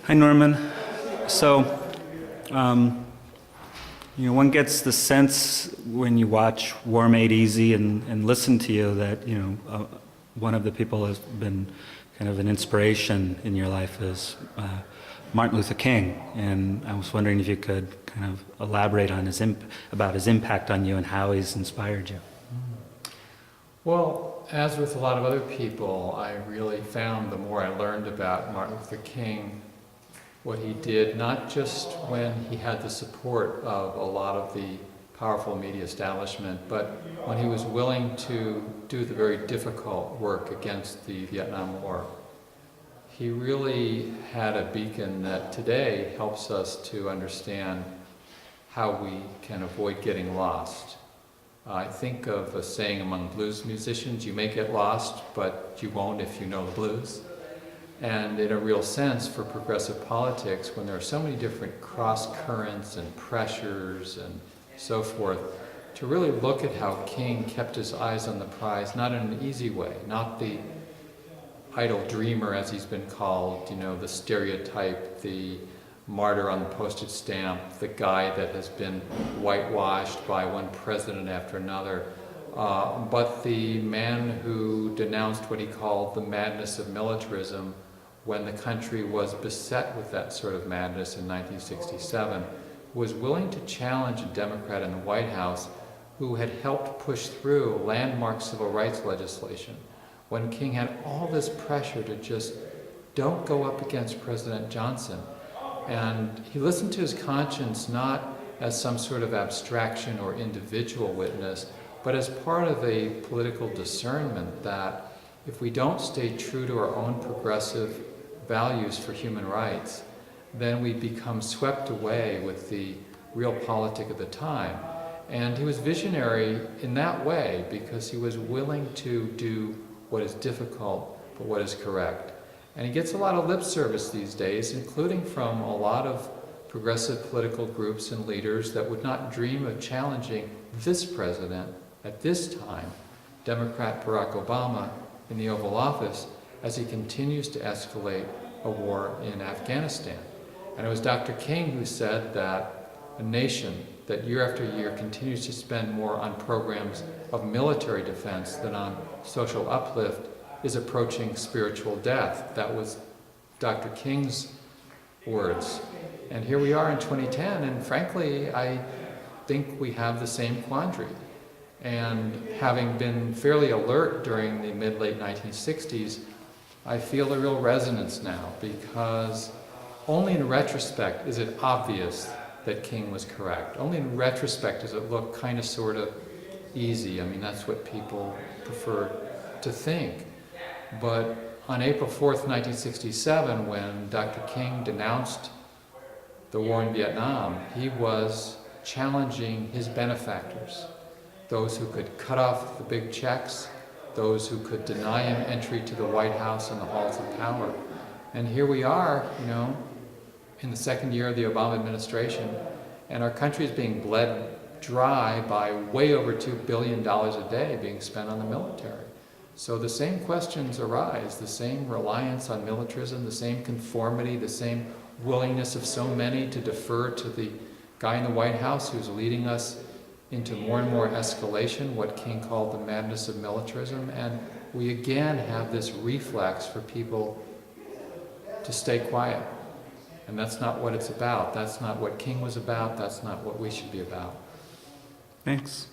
Hi, Norman. So, one gets the sense when you watch War Made Easy and listen to you that, one of the people has been kind of an inspiration in your life is Martin Luther King. And I was wondering if you could kind of elaborate on about his impact on you and how he's inspired you. Well, as with a lot of other people, I really found the more I learned about Martin Luther King, what he did, not just when he had the support of a lot of the powerful media establishment, but when he was willing to do the very difficult work against the Vietnam War. He really had a beacon that today helps us to understand how we can avoid getting lost. I think of a saying among blues musicians, you may get lost, but you won't if you know the blues. And in a real sense, for progressive politics, when there are so many different cross currents and pressures and so forth, to really look at how King kept his eyes on the prize, not in an easy way, not the idle dreamer as he's been called, the stereotype, the martyr on the postage stamp, the guy that has been whitewashed by one president after another, but the man who denounced what he called the madness of militarism when the country was beset with that sort of madness in 1967, was willing to challenge a Democrat in the White House who had helped push through landmark civil rights legislation when King had all this pressure to just don't go up against President Johnson. And he listened to his conscience not as some sort of abstraction or individual witness, but as part of a political discernment that if we don't stay true to our own progressive values for human rights, then we become swept away with the real politic of the time. And he was visionary in that way because he was willing to do what is difficult but what is correct. And he gets a lot of lip service these days, including from a lot of progressive political groups and leaders that would not dream of challenging this president at this time, Democrat Barack Obama, in the Oval Office, as he continues to escalate a war in Afghanistan. And it was Dr. King who said that a nation that year after year continues to spend more on programs of military defense than on social uplift is approaching spiritual death. That was Dr. King's words. And here we are in 2010, and frankly, I think we have the same quandary. And having been fairly alert during the mid-late 1960s, I feel a real resonance now, because only in retrospect is it obvious that King was correct. Only in retrospect does it look kind of sort of easy. I mean, that's what people prefer to think. But on April 4th, 1967, when Dr. King denounced the war in Vietnam, he was challenging his benefactors, those who could cut off the big checks, those who could deny him entry to the White House and the halls of power. And here we are, in the second year of the Obama administration, and our country is being bled dry by way over $2 billion a day being spent on the military. So the same questions arise, the same reliance on militarism, the same conformity, the same willingness of so many to defer to the guy in the White House who's leading us into more and more escalation, what King called the madness of militarism. And we again have this reflex for people to stay quiet. And that's not what it's about. That's not what King was about. That's not what we should be about. Thanks.